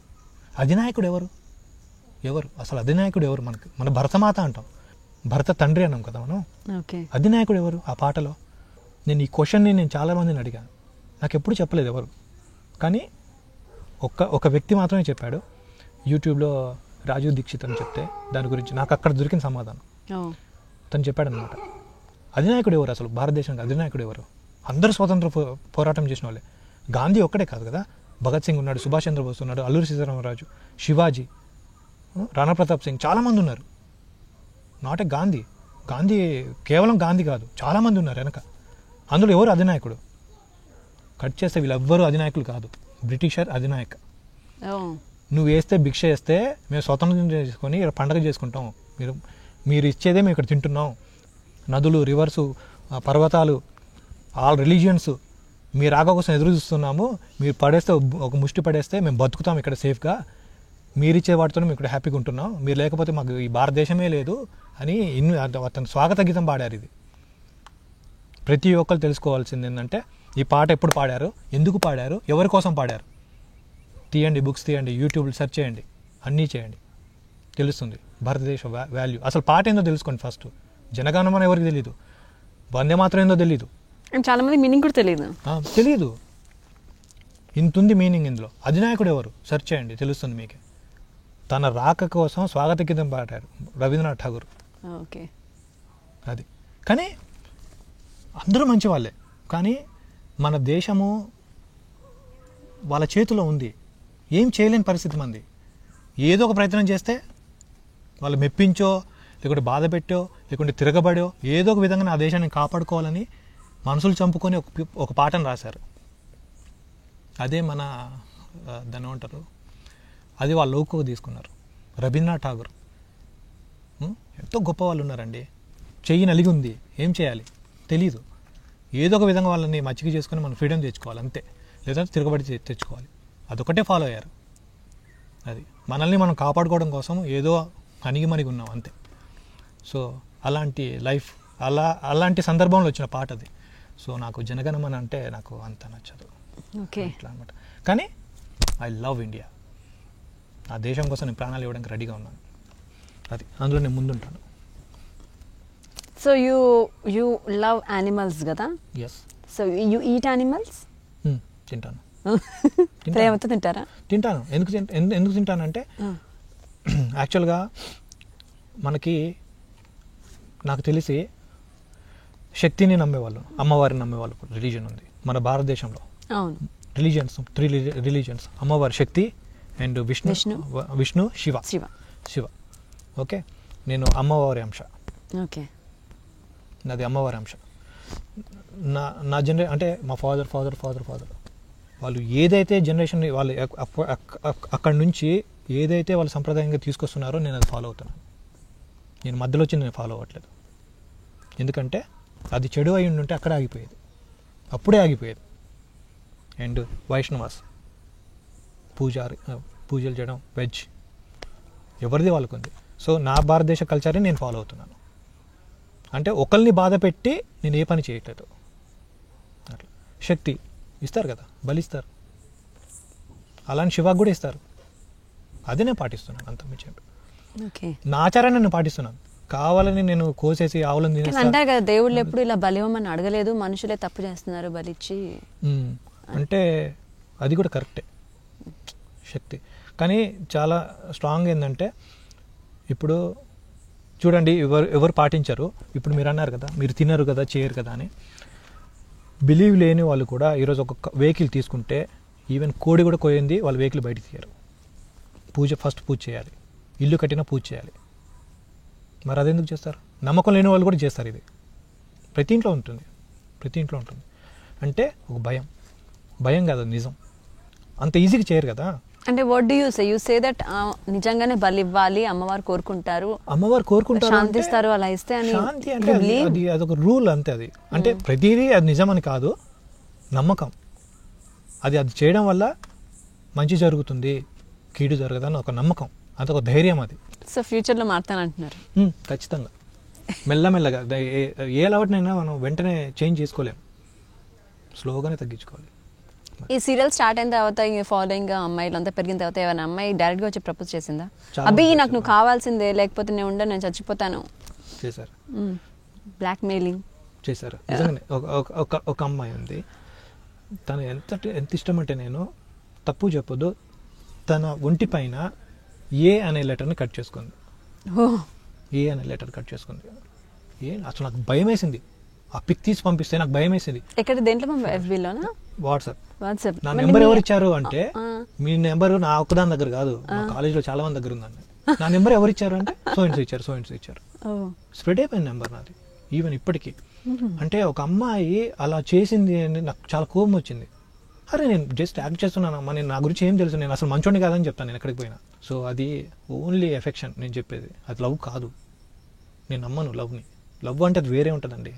అధినాయకుడు ఎవరు అసలు అధినాయకుడు ఎవరు? మన భరతమాత అంటాం, భరత తండ్రి అన్నాం కదా మనం. అధినాయకుడు ఎవరు ఆ పాటలో? నేను ఈ క్వశ్చన్ని నేను చాలామందిని అడిగాను, నాకు ఎప్పుడు చెప్పలేదు ఎవరు. కానీ ఒక వ్యక్తి మాత్రమే చెప్పాడు, యూట్యూబ్లో రాజీవ్ దీక్షిత్ అని చెప్తే దాని గురించి నాకు అక్కడ దొరికిన సమాధానం. తను చెప్పాడు అనమాట, అధినాయకుడు ఎవరు అసలు, భారతదేశానికి అధినాయకుడు ఎవరు? అందరూ స్వతంత్ర పోరాటం చేసిన వాళ్ళే. గాంధీ ఒక్కడే కాదు కదా, భగత్ సింగ్ ఉన్నాడు, సుభాష్ చంద్రబోస్ ఉన్నాడు, అల్లూరి సీతారామరాజు, శివాజీ, రాణా ప్రతాప్ సింగ్, చాలామంది ఉన్నారు. నాట్ ఏ గాంధీ కేవలం గాంధీ కాదు, చాలామంది ఉన్నారు వెనక. అందులో ఎవరు అధినాయకుడు? కట్ చేస్తే వీళ్ళెవ్వరూ అధినాయకులు కాదు, బ్రిటిషర్ అధినాయక. నువ్వు వేస్తే భిక్ష వేస్తే మేము స్వతంత్రం చేసుకొని పండగ చేసుకుంటాం, మీరు ఇచ్చేదే మేము ఇక్కడ తింటున్నాం, నదులు, రివర్సు, పర్వతాలు, ఆల్ రిలీజియన్స్ మీరు రాక కోసం ఎదురు చూస్తున్నాము, మీరు పడేస్తే ఒక ముష్టి పడేస్తే మేము బతుకుతాం ఇక్కడ సేఫ్గా, మీరు ఇచ్చే వాటితో మేము ఇక్కడ హ్యాపీగా ఉంటున్నాం, మీరు లేకపోతే మాకు ఈ భారతదేశమే లేదు అని అతను స్వాగత గీతం పాడారు. ఇది ప్రతి ఒక్కరు తెలుసుకోవాల్సింది ఏంటంటే, ఈ పాట ఎప్పుడు పాడారు, ఎందుకు పాడారు, ఎవరి కోసం పాడారు. తీయండి, బుక్స్ తీయండి, యూట్యూబ్లో సెర్చ్ చేయండి, అన్నీ చేయండి, తెలుస్తుంది భారతదేశ వాల్యూ. అసలు పాట ఏందో తెలుసుకోండి ఫస్ట్. జనగణమన ఎవరికి తెలియదు, వందే మాత్రం ఏందో తెలీదు, చాలా మంది మీనింగ్ కూడా తెలియదు. ఇంతుంది మీనింగ్ ఇందులో. అధినాయకుడు ఎవరు సెర్చ్ చేయండి, తెలుస్తుంది మీకే. తన రాక కోసం స్వాగత గీతం పాడారు రవీంద్రనాథ్ ఠాగూర్. ఓకే, అది. కానీ అందరూ మంచి వాళ్ళే, కానీ మన దేశము వాళ్ళ చేతిలో ఉంది, ఏం చేయలేని పరిస్థితి మంది. ఏదో ఒక ప్రయత్నం చేస్తే వాళ్ళు మెప్పించో, లేకుంటే బాధ పెట్టో, లేకుంటే తిరగబడో, ఏదో ఒక విధంగా నా దేశాన్ని కాపాడుకోవాలని మనసులు చంపుకొని ఒక పాటను రాశారు. అదే మన దాన్ని ఏమంటారు, అది వాళ్ళు లోకుగా తీసుకున్నారు. రవీంద్రనాథ్ ఠాగూర్ ఎంతో గొప్ప వాళ్ళు ఉన్నారండి, చెయ్యి నలిగి ఉంది, ఏం చేయాలి తెలీదు, ఏదో ఒక విధంగా వాళ్ళని మచ్చిక చేసుకొని మనం ఫ్రీడమ్ తెచ్చుకోవాలి అంతే, లేదా తిరగబడి తెచ్చుకోవాలి. అదొకటే ఫాలో అయ్యారు. అది మనల్ని మనం కాపాడుకోవడం కోసం ఏదో అణిగిమణిగి ఉన్నాం అంతే. సో అలాంటి లైఫ్, అలాంటి సందర్భంలో వచ్చిన పాట అది. సో నాకు జనగణమన అంటే నాకు అంత నచ్చదు, అట్లా అనమాట. కానీ ఐ లవ్ ఇండియా, నా దేశం కోసం నేను ప్రాణాలు ఇవ్వడానికి రెడీగా ఉన్నాను, అది అందులో నేను ముందుంటాను. సో యూ లవ్ యానిమల్స్ కదా? Yes. So you eat animals? తింటాను. ప్రేమతో తింటారా? తింటాను. ఎందుకు తింటానంటే, యాక్చువల్గా నాకు తెలిసి శక్తిని నమ్మేవాళ్ళు, అమ్మవారిని నమ్మేవాళ్ళు రిలీజన్ ఉంది మన భారతదేశంలో. రిలీజియన్స్ 3 రిలీజియన్స్, అమ్మవారి శక్తి అండ్ విష్ణు శివ. ఓకే, నేను అమ్మవారి అంశ. ఓకే, నాది అమ్మవారి అంశ. నా అంటే మా ఫాదర్ వాళ్ళు ఏదైతే జనరేషన్ వాళ్ళు అక్కడి నుంచి ఏదైతే వాళ్ళు సంప్రదాయంగా తీసుకొస్తున్నారో నేను అది ఫాలో అవుతున్నాను. నేను మధ్యలో వచ్చి నేను ఫాలో అవ్వట్లేదు. ఎందుకంటే అది చెడు అయి ఉంటే అక్కడే ఆగిపోయేది, అప్పుడే ఆగిపోయేది. అండ్ వైష్ణవాస్ పూజలు చేయడం, వెజ్, ఎవరిది వాళ్ళకు ఉంది. సో నా భారతదేశ కల్చర్ని నేను ఫాలో అవుతున్నాను. అంటే ఒకరిని బాధ పెట్టి నేను ఏ పని చేయట్లేదు. అట్లా శక్తి ఇస్తారు కదా, బలిస్తారు, అలాని శివాకు కూడా ఇస్తారు. అదే నేను పాటిస్తున్నాను, అంత మించి నా ఆచారాన్ని నేను పాటిస్తున్నాను. కావాలని నేను కోసేసి ఆవులను తినేస్తాను అంటారు కదా, దేవుళ్ళు ఎప్పుడు ఇలా బలి ఇవ్వమని అడగలేదు, మనుషులే తప్పు చేస్తున్నారు బలిచ్చి అంటే. అది కూడా కరెక్టే శక్తి. కానీ చాలా స్ట్రాంగ్ ఏంటంటే, ఇప్పుడు చూడండి ఎవరు పాటించారు. ఇప్పుడు మీరు అన్నారు కదా, మీరు తినరు కదా, చేయరు కదా అని. బిలీవ్ లేని వాళ్ళు కూడా ఈరోజు ఒక వెహికల్ తీసుకుంటే, ఈవెన్ కోడి కూడా కోయింది వాళ్ళు వెహికల్ బయట తీయరు. ఫస్ట్ పూజ చేయాలి, ఇల్లు కట్టినా పూజ చేయాలి. మరి అదెందుకు చేస్తారు? నమ్మకం లేని వాళ్ళు కూడా చేస్తారు. ఇది ప్రతి ఇంట్లో ఉంటుంది. అంటే ఒక భయం కాదు, నిజం. అంత ఈజీగా చేయరు కదా. అంటే what do you say that నిజంగానే బలి ఇవ్వాలి, అమ్మవారు కోరుకుంటారు, అమ్మవారు కోరుకుంటారు, శాంతిస్తారు అలా ఇస్తే అని. శాంతి అంటే అది అదొక రూల్ అంతే. అది అంటే ప్రతిదీ అది నిజమని కాదు, నమ్మకం. అది చేయడం వల్ల మంచి జరుగుతుంది, కీడు జరగదని ఒక నమ్మకం, అదొక ధైర్యం. అది సో ఫ్యూచర్లో మారుతానంటున్నారు? ఖచ్చితంగా మెల్లమెల్లగా. ఏ అలవాటునైనా మనం వెంటనే చేంజ్ చేసుకోలేము, స్లోగానే తగ్గించుకోవాలి. ఈ సీరియల్ స్టార్ట్ అయిన తర్వాత ఫాలోయింగ్ అమ్మాయిలు అంతా పెరిగిన తర్వాత ఏమైనా అమ్మాయి డైరెక్ట్గా వచ్చి ప్రపోజ్ చేసిందా? అబ్బి నాకు నువ్వు కావాల్సిందే, లేకపోతే నేను ఉండను, నేను చచ్చిపోతాను చేశారు, బ్లాక్ మెయిలింగ్ చేశారు. నిజంగానే ఒక అమ్మాయి ఉంది, తను ఎంత ఇష్టం అంటే, నేను తప్పు చెప్పొద్దు, తన ఒంటి పైన ఏ అనే లెటర్ని కట్ చేసుకుంది. ఏ అనే లెటర్ కట్ చేసుకుంది. అసలు నాకు భయం వేసింది. ఆ పిక్ తీసి పంపిస్తే నాకు భయం వేసింది. ఎక్కడ, దేంట్లో? FBలోనా? వాట్సాప్. నా నెంబర్ ఎవరు ఇచ్చారు అంటే, మీ నెంబర్ నా ఒక్కదాని దగ్గర కాదు, మా కాలేజ్లో చాలా మంది దగ్గర ఉందండి. నా నెంబర్ ఎవరు ఇచ్చారు అంటే, సో అండ్ సో ఇచ్చారు. స్ప్రెడ్ అయిపోయింది నెంబర్ నాది ఈవెన్ ఇప్పటికీ. అంటే ఒక అమ్మాయి అలా చేసింది అని నాకు చాలా కోపం వచ్చింది. అరే నేను జస్ట్ యాక్ట్ చేస్తున్నానమ్మా, నేను నా గురించి ఏం తెలుసు, నేను అసలు మంచోడిని కాదని చెప్తాను నేను ఎక్కడికి పోయినా. సో అది ఓన్లీ ఎఫెక్షన్ నేను చెప్పేది, అది లవ్ కాదు. నేను నమ్మను లవ్ని. లవ్ అంటే అది వేరే ఉంటుందండి,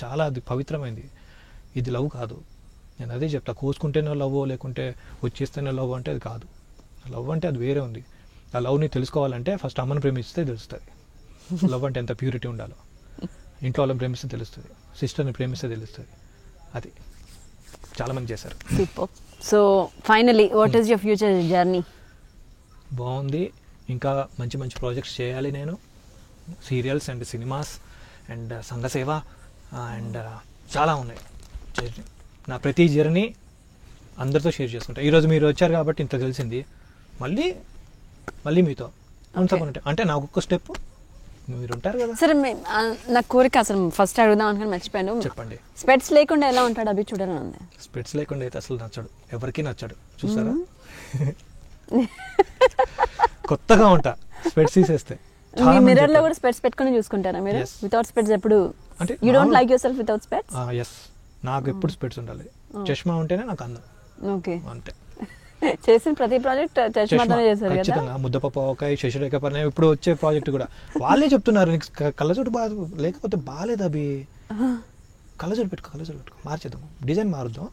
చాలా అది పవిత్రమైంది. ఇది లవ్ కాదు. నేను అదే చెప్తా, కోసుకుంటేనే లవ్ లేకుంటే వచ్చేస్తేనే లవ్ అంటే అది కాదు. లవ్ అంటే అది వేరే ఉంది. ఆ లవ్ని తెలుసుకోవాలంటే ఫస్ట్ అమ్మని ప్రేమిస్తే తెలుస్తుంది లవ్ అంటే ఎంత ప్యూరిటీ ఉండాలో. ఇంట్లో వాళ్ళని ప్రేమిస్తే తెలుస్తుంది, సిస్టర్ని ప్రేమిస్తే తెలుస్తుంది. అది చాలామంది చేశారు. Super. So finally what is your future journey? బాగుంది, ఇంకా మంచి మంచి ప్రాజెక్ట్స్ చేయాలి నేను. సీరియల్స్ అండ్ సినిమాస్ అండ్ సంఘసేవ అండ్ చాలా ఉన్నాయి. నా ప్రతి జర్నీ అందరితో షేర్ చేసుకుంటా. ఈరోజు మీరు వచ్చారు కాబట్టి ఇంత తెలిసింది. మళ్ళీ మీతో అంటే నాకు ఒక్క స్టెప్ మీరు ఉంటారు కదా. సరే, నా కోరిక అసలు ఫస్ట్ అడుగుదాం అనుకుని మర్చిపోయాను. చెప్పండి. స్పెట్స్ లేకుండా ఎలా ఉంటాడు అవి చూడాలని ఉంది. స్పెట్స్ లేకుండా అయితే అసలు నచ్చడు, ఎవరికి నచ్చడు. చూసారా, కొత్తగా ఉంటా స్పెట్స్ తీసేస్తే. మిర్రర్ లో కూడా స్పెట్స్ పెట్టుకుని చూసుకుంటారా మీరు? వితౌట్ స్పెట్స్ ఎప్పుడు అంటే you don't like your self without specs? yes, నాకు ఎప్పుడు స్పెట్స్ ఉండాలి. చష్మా ఉంటేనే నాకు అందం. ఓకే, అంతే. చేసిన ప్రతి ప్రాజెక్ట్ చష్మాతోనే చేశారు కదా. ఖచ్చితంగా. ముద్దపప్పు ఆవకాయ, శశిరేఖ పరిణయం, ఇప్పుడు వచ్చే ప్రాజెక్ట్ కూడా వాళ్ళే చెప్తున్నారు, నీకు కళ్ళజోడు లేకపోతే బాగాలేదు అవి, కళ్ళజోడు పెట్టుకో మార్చేద్దాం, డిజైన్ మారుద్దాం,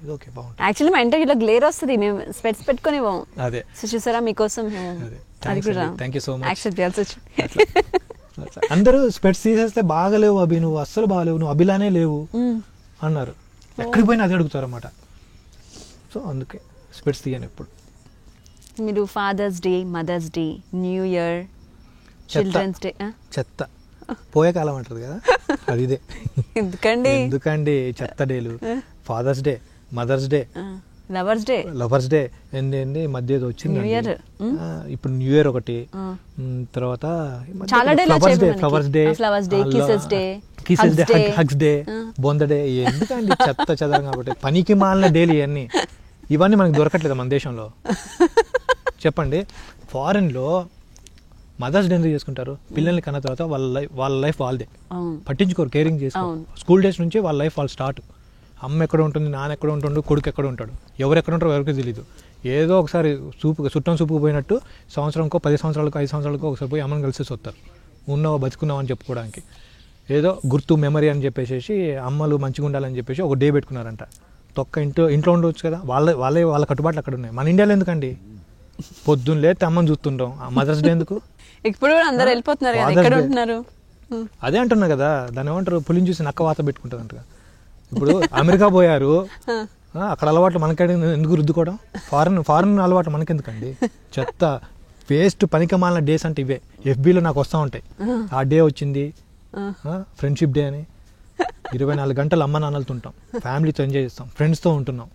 ఇది ఓకే బాగుంటుంది. యాక్చువల్లీ మా ఇంటర్వ్యూలో గ్లేర్ వస్తుంది, మేము స్పెట్స్ పెట్టుకొని పోం. అదే చూసారా మీకోసం అది కూడా. Thank you so much. Accept చేయాల్సి వచ్చింది. అందరూ స్పెట్స్ తీసేస్తే బాగలేవు అభి, నువ్వు అస్సలు బాగలేవు, నువ్వు అభిలానే లేవు అన్నారు. ఎక్కడికి పోయినా అది అడుగుతారు అన్నమాట. సో అందుకే స్పెట్స్ తీయను ఎప్పుడు. మీరు father's day, mother's day, new year, children's day, చెత్త పోయే కాలం అంటారు కదా, అది ఇదే. ఎందుకండి చెత్త డేలు? Father's day, mother's day, lovers day ఏంటి మధ్య ఏదో వచ్చింది. ఇప్పుడు న్యూ ఇయర్ ఒకటి, తర్వాత ఫ్లవర్స్ డే, హగ్స్ డే, బొంద డే. ఎందుకండి చెత్త చెదరం కాబట్టి పనికి మాలిన డేలు ఇవన్నీ మనకి దొరకట్లేదు మన దేశంలో. చెప్పండి, ఫారెన్లో మదర్స్ డే ఎందుకు చేసుకుంటారు? పిల్లల్ని కన్న తర్వాత వాళ్ళ లైఫ్ వాళ్ళదే, పట్టించుకోరు, కేరింగ్ చేసుకోరు. స్కూల్ డేస్ నుంచి వాళ్ళ లైఫ్ వాళ్ళు స్టార్ట్. అమ్మ ఎక్కడ ఉంటుంది, నాన్న ఎక్కడ ఉంటుండు, కొడుకు ఎక్కడ ఉంటాడు, ఎవరు ఎక్కడ ఉంటారో ఎవరికి తెలీదు. ఏదో ఒకసారి చుట్టం సూపుకు పోయినట్టు సంవత్సరంకో 10 సంవత్సరాలకో 5 సంవత్సరాలకో ఒకసారి పోయి అమ్మని కలిసి వస్తారు, ఉన్నావా బతుకున్నావు అని చెప్పుకోవడానికి. ఏదో గుర్తు మెమరీ అని చెప్పేసి అమ్మలు మంచిగా ఉండాలని చెప్పేసి ఒక డే పెట్టుకున్నారంట. తొక్క ఇంట్లో ఉండవచ్చు కదా, వాళ్ళ కట్టుబాట్లు అక్కడ ఉన్నాయి. మన ఇండియాలో ఎందుకండి పొద్దున్న లేతే అమ్మని చూస్తుంటాం, మదర్స్ డే ఎందుకు? ఇప్పుడు అందరూ వెళ్ళిపోతున్నారు కదా, ఎక్కడ ఉంటున్నారు? అదే అంటున్నా కదా, దాన్ని ఏమంటారు, పులిని చూసి నక్క వాత పెట్టుకుంటుంది అంట. ఇప్పుడు అమెరికా పోయారు, అక్కడ అలవాట్లు మనకి ఎందుకు రుద్దుకోవడం? ఫారెన్ అలవాట్లు మనకెందుకండి? చెత్త వేస్ట్ పనికిమాలిన డేస్ అంటే ఇవే. FBలో నాకు వస్తూ ఉంటాయి, ఆ డే వచ్చింది ఫ్రెండ్షిప్ డే అని. 24 గంటలు అమ్మ నాన్నలతో ఉంటాం, ఫ్యామిలీతో ఎంజాయ్ చేస్తాం, ఫ్రెండ్స్తో ఉంటున్నాం,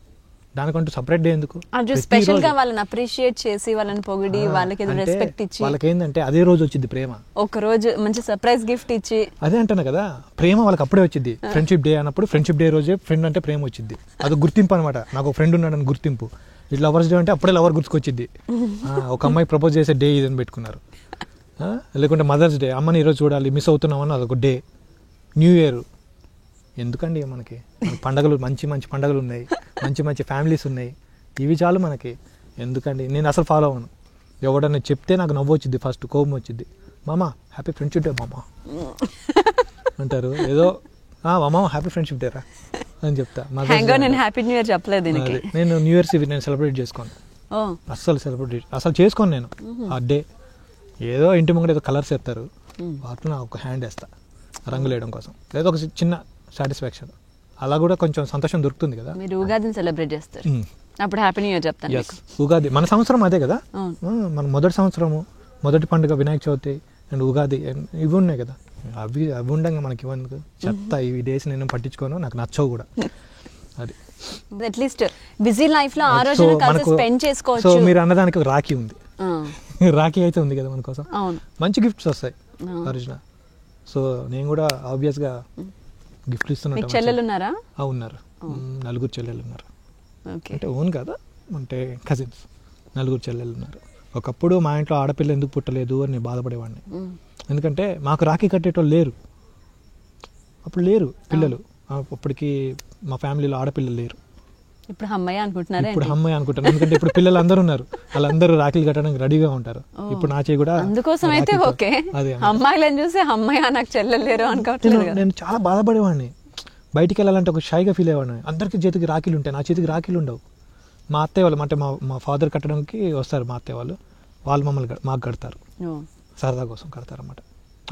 దానికంటూ సపరేట్ డే ఎందుకు? స్పెషల్ గా వాళ్ళని అప్రిషియేట్ చేసి, వాళ్ళని పొగిడి, వాళ్ళకి రెస్పెక్ట్ ఇచ్చి, వాళ్ళకి ఏంటంటే అదే రోజు వచ్చింది ప్రేమ. ఒక రోజు మంచి సర్ప్రైజ్ గిఫ్ట్ ఇచ్చి, అదే అంటున్నా కదా, ప్రేమ వాళ్ళకి అప్పుడే వచ్చింది. ఫ్రెండ్షిప్ డే అన్నప్పుడు, ఫ్రెండ్షిప్ డే రోజే ఫ్రెండ్ అంటే ప్రేమ వచ్చింది. అది గుర్తింపు అనమాట, నాకు ఒక ఫ్రెండ్ ఉన్నాడని గుర్తింపు. ఇట్లా లవర్స్ డే అంటే అప్పుడే లవర్ గుర్తుకొచ్చింది. ఒక అమ్మాయి ప్రపోజ్ చేసే డే ఇదని పెట్టుకున్నారు. లేకుంటే మదర్స్ డే, అమ్మని ఈరోజు చూడాలి, మిస్ అవుతున్నామని అదొక డే. న్యూ ఇయర్ ఎందుకండి? మనకి పండగలు, మంచి మంచి పండగలు ఉన్నాయి, మంచి మంచి ఫ్యామిలీస్ ఉన్నాయి, ఇవి చాలు మనకి. ఎందుకండి నేను అసలు ఫాలో అవ్వను. ఎవడన్నా చెప్తే నాకు నవ్వు వచ్చింది, ఫస్ట్ కోపం వచ్చింది. మామ హ్యాపీ ఫ్రెండ్షిప్ డే మామ అంటారు. ఏదో మామ హ్యాపీ ఫ్రెండ్షిప్ డే రా అని చెప్తా. నేను హ్యాపీ న్యూ ఇయర్ చెప్పలేదు. నేను న్యూ ఇయర్స్ నేను సెలబ్రేట్ చేసుకోను, అసలు చేసుకోను నేను ఆ డే. ఏదో ఇంటి ముంగట ఏదో కలర్స్ వేస్తారు, వాటిలో ఒక హ్యాండ్ వేస్తా రంగులు వేయడం కోసం, లేదా ఒక చిన్న సాటిస్ఫాక్షన్. అలా కూడా కొంచెం సంతోషం దొరుకుతుంది కదా. మీరు ఉగాదిని సెలబ్రేట్ చేస్తారు, అప్పుడు హ్యాపీ న్యూ ఇయర్ చెప్తాను. ఉగాది మన సంవత్సరం అదే కదా, మన మొదటి సంవత్సరము, మొదటి పండుగ వినాయక చవితి అండ్ ఉగాది ఇవి ఉన్నాయి కదా. అవి ఉండగా మనకి ఇవ్వందుకు చెత్త ఇవి డేస్ నేను పట్టించుకోను, నాకు నచ్చవు కూడా. అది అట్లీస్ట్ బిజీ లైఫ్ లో ఆ రోజు కలిసి స్పెండ్ చేసుకోవచ్చు. సో మీరు అన్నదానికి ఒక రాఖీ ఉంది, రాఖీ అయితే ఉంది కదా మన కోసం, మంచి గిఫ్ట్స్ వస్తాయి ఒరిజినల్. సో నేను కూడా ఆబ్వియస్ గా గిఫ్ట్లు ఇస్తున్నా. చెల్లెలు ఉన్నారా? ఉన్నారు, 4 చెల్లెలు ఉన్నారు. అంటే ఓన్ కదా, అంటే కజిన్స్ 4 చెల్లెలు ఉన్నారు. ఒకప్పుడు మా ఇంట్లో ఆడపిల్ల ఎందుకు పుట్టలేదు అని నేను బాధపడేవాడిని, ఎందుకంటే మాకు రాఖీ కట్టేటోళ్ళు లేరు, అప్పుడు లేరు పిల్లలు. అప్పటికి మా ఫ్యామిలీలో ఆడపిల్లలు లేరు. ఇప్పుడు అమ్మాయి అనుకుంటున్నారు, ఎందుకంటే ఇప్పుడు పిల్లలు అందరూ ఉన్నారు, వాళ్ళందరూ రాఖీలు కట్టడానికి రెడీగా ఉంటారు. ఇప్పుడు నా చేయి కూడా అందుకోసం అయితే ఓకే. అదే అమ్మాయిలను చూసి అమ్మాయి నాకు చెల్లెలు లేరు అనుకోవట్లేదు. నేను చాలా బాధపడేవాడిని, బయటికి వెళ్ళాలంటే ఒక షైగా ఫీల్ అయ్యేవాడిని. అందరికి చేతికి రాఖీలు ఉంటాయి, నా చేతికి రాఖీలు ఉండవు. మా అత్తయ్య వాళ్ళు అంటే మా ఫాదర్ కట్టడానికి వస్తారు, మా అత్తయ్య వాళ్ళు మమ్మల్ని మాకు కడతారు, సరదా కోసం కడతారు అన్నమాట.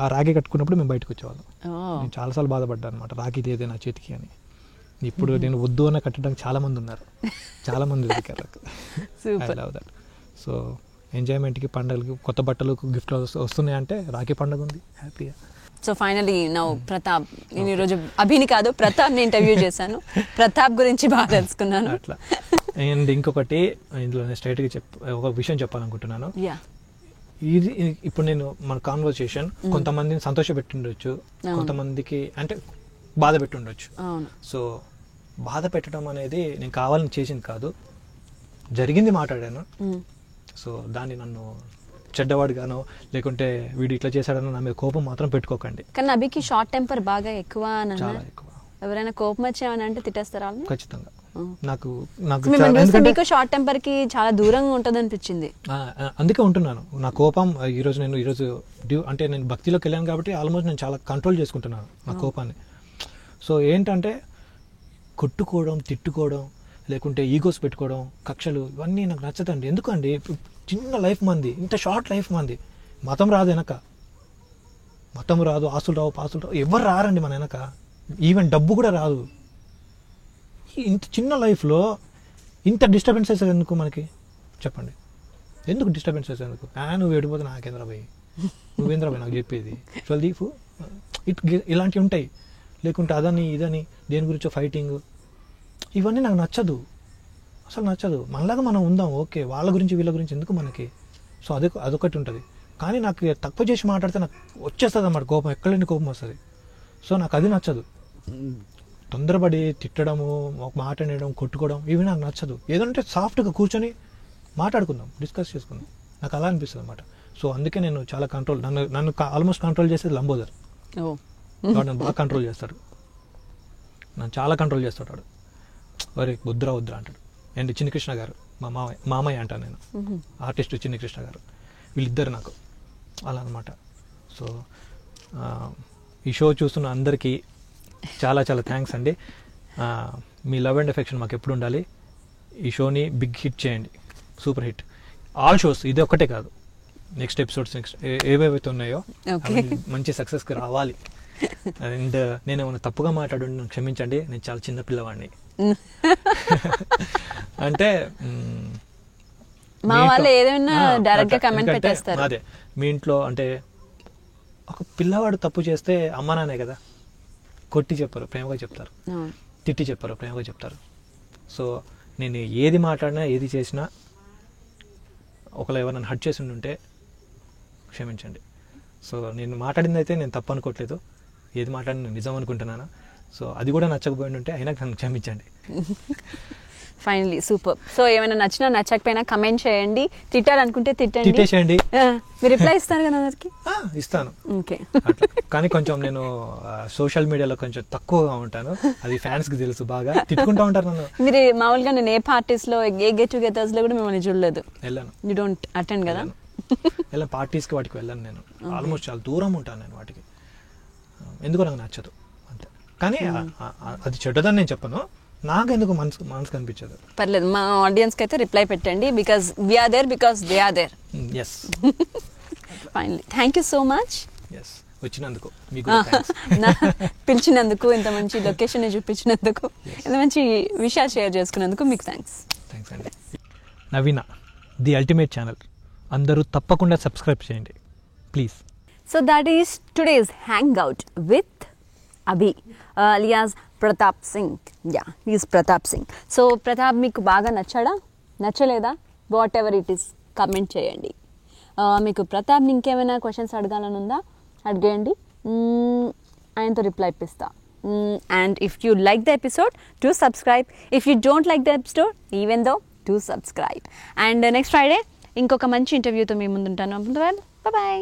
ఆ రాఖీ కట్టుకున్నప్పుడు మేము బయటకు వచ్చేవాళ్ళం. నేను చాలాసార్లు బాధపడ్డాను అనమాట, రాఖీ తీయదే నా చేతికి అని. ఇప్పుడు నేను వద్దు అని కట్టడానికి చాలా మంది ఉన్నారు, చాలా మంది దొరికారు. I love that. సో ఎంజాయ్మెంట్కి, పండుగలకి, కొత్త బట్టలకు గిఫ్ట్లు వస్తున్నాయి అంటే రాఖీ పండుగ ఉంది, హ్యాపీగా. సో ఫైనలీ నౌ ప్రతాప్, నేను ఈరోజు అభిని కాదు ప్రతాప్ని ఇంటర్వ్యూ చేశాను, ప్రతాప్ గురించి బాగా తెలుసుకున్నాను. అట్లా. అండ్ ఇంకొకటి ఇందులో నేను స్ట్రైట్గా ఒక విషయం చెప్పాలనుకుంటున్నాను. ఇది ఇప్పుడు నేను మన కాన్వర్సేషన్ కొంతమందిని సంతోష పెట్టిండొచ్చు, కొంతమందికి అంటే బాధ పెట్టుండొచ్చు. సో బాధ పెట్టడం అనేది నేను కావాలని చేసింది కాదు, జరిగింది మాట్లాడాను. సో దాన్ని నన్ను చెడ్డవాడిగానో లేకుంటే వీడు ఇట్లా చేశాడనో నా మీద కోపం మాత్రం పెట్టుకోకండి. కానీ అభికి షార్ట్ టెంపర్ బాగా ఎక్కువ, చాలా ఎక్కువ. ఎవరైనా కోపం వచ్చామని అంటే తిట్టేస్తారా? ఖచ్చితంగా. నాకు మీకు షార్ట్ టెంపర్ కి చాలా దూరంగా ఉంటుంది అనిపించింది, అందుకే ఉంటున్నాను. నా కోపం ఈరోజు అంటే నేను భక్తిలోకి వెళ్ళాను కాబట్టి ఆల్మోస్ట్ నేను చాలా కంట్రోల్ చేసుకుంటున్నాను నా కోపాన్ని. సో ఏంటంటే కొట్టుకోవడం, తిట్టుకోవడం, లేకుంటే ఈగోస్ పెట్టుకోవడం, కక్షలు, ఇవన్నీ నాకు నచ్చదండి. ఎందుకండి, చిన్న లైఫ్ మంది, ఇంత షార్ట్ లైఫ్ మంది. మతం రాదు వెనక, మతం రాదు, ఆస్తులు రావు, పాసులు రావు, ఎవరు రారండి మన వెనక. ఈవెన్ డబ్బు కూడా రాదు. ఇంత చిన్న లైఫ్లో ఇంత డిస్టర్బెన్సెస్ ఎందుకు మనకి, చెప్పండి. ఎందుకు డిస్టర్బెన్సెస్ ఎందుకు? నువ్వు ఏడిపోతే నాకేంద్ర భయ్, నువ్వేంద్ర భయ్ నాకు చెప్పేది స్వల్దీప్, ఇలాంటివి ఉంటాయి. లేకుంటే అదని ఇదని దేని గురించో ఫైటింగ్, ఇవన్నీ నాకు నచ్చదు, అసలు నచ్చదు. మనలాగా మనం ఉందాం, ఓకే. వాళ్ళ గురించి వీళ్ళ గురించి ఎందుకు మనకి? సో అదొకటి ఉంటుంది. కానీ నాకు తక్కువ చేసి మాట్లాడితే నాకు వచ్చేస్తుంది అన్నమాట కోపం, ఎక్కడలేని కోపం వస్తుంది. సో నాకు అది నచ్చదు. తొందరపడి తిట్టడము, ఒక మాట అనేయడం, కొట్టుకోవడం, ఇవి నాకు నచ్చదు. ఏదంటే సాఫ్ట్గా కూర్చొని మాట్లాడుకుందాం, డిస్కస్ చేసుకుందాం, నాకు అలా అనిపిస్తుంది అన్నమాట. సో అందుకే నేను చాలా కంట్రోల్, నన్ను ఆల్మోస్ట్ కంట్రోల్ చేసేది లంబోదర్. వాడు నన్ను బాగా కంట్రోల్ చేస్తాడు, నన్ను చాలా కంట్రోల్ చేస్తాడు. వరే వద్దురా అంటాడు. అండ్ చిన్ని కృష్ణ గారు, మా మామయ్య అంటాను నేను, ఆర్టిస్ట్ చిన్ని కృష్ణ గారు, వీళ్ళిద్దరు నాకు అలా అనమాట. సో ఈ షో చూస్తున్న అందరికీ చాలా చాలా థ్యాంక్స్ అండి. మీ లవ్ అండ్ ఎఫెక్షన్ మాకు ఎప్పుడు ఉండాలి. ఈ షోని బిగ్ హిట్ చేయండి, సూపర్ హిట్. ఆల్ షోస్, ఇది ఒక్కటే కాదు, నెక్స్ట్ ఎపిసోడ్స్ ఏవేవైతే ఉన్నాయో మంచి సక్సెస్కి రావాలి. అండ్ నేను ఏమైనా తప్పుగా మాట్లాడు క్షమించండి, నేను చాలా చిన్న పిల్లవాడిని. అంటే అదే మీ ఇంట్లో అంటే ఒక పిల్లవాడు తప్పు చేస్తే అమ్మ నానే కదా, కొట్టి చెప్పరు, ప్రేమగా చెప్తారు, తిట్టి చెప్పరు, ప్రేమగా చెప్తారు. సో నేను ఏది మాట్లాడినా ఏది చేసినా ఒకవేళ ఎవరైనా హర్ట్ చేసి ఉంటే క్షమించండి. సో నేను మాట్లాడింది అయితే నేను తప్పు అనుకోవట్లేదు, ఏది మాట్లాడిన నిజం అనుకుంటున్నాను. సో అది కూడా నచ్చకపోయి ఉంటే అయినా నన్ను క్షమించండి. Finally super. సో ఏమైనా నచ్చినా నచ్చకపోయినా కమెంట్ చేయండి, తిట్టాలనుకుంటే తిట్టేసేయండి. మీరు రిప్లై ఇస్తారు కదా అందరికి? ఇస్తాను. ఓకే. కానీ కొంచెం నేను సోషల్ మీడియాలో కొంచెం తక్కువగా ఉంటాను, అది ఫ్యాన్స్ కి తెలుసు, బాగా తిట్టుకుంటా ఉంటారు నన్ను. మీరు మామూలుగా నేను ఏ పార్టీస్ లో ఏ గెట్ టుగెదర్స్ లో కూడా మిమ్మల్ని చూడలేదు. వెళ్ళాను. యూ డోంట్ అటెండ్ కదా? వెళ్ళాను, పార్టీస్కి వాటికి వెళ్ళాను నేను. ఆల్మోస్ట్ చాలా దూరం ఉంటాను నేను వాటికి, ఎందుకో నాకు నచ్చదు అంతే. కానీ అది చెడ్డదని నేను చెప్పను, నాకెందుకు మనసు కనిపించదు. పర్లేదు, మా ఆడియన్స్కి అయితే రిప్లై పెట్టండి, because we are there because they are there. Yes. Finally thank you so much. Yes, వచ్చినందుకు మీకు పిలిచినందుకు, ఇంత మంచి లొకేషన్ చూపించినందుకు, ఇంత మంచి విషయాలు షేర్ చేసుకున్నందుకు మీకు థ్యాంక్స్ అండి. నవీన ది అల్టిమేట్ ఛానల్ అందరూ తప్పకుండా సబ్స్క్రైబ్ చేయండి please. So that is today's hang out with Abhi alias Pratap Singh. Yeah, is Pratap Singh. So Pratap మీకు బాగా నచ్చాడా, నచ్చలేదా? What ever it is comment చేయండి. మీకు ప్రతాప్ని ఇంకేమైనా క్వశ్చన్స్ అడగాలని ఉందా, అడిగేయండి, ఆయనతో రిప్లై ఇప్పిస్తా. And if you like the episode, to subscribe. If you don't like the episode, even though, to subscribe. And next Friday ఇంకొక మంచి ఇంటర్వ్యూతో మీ ముందుంటాను. బాయ్.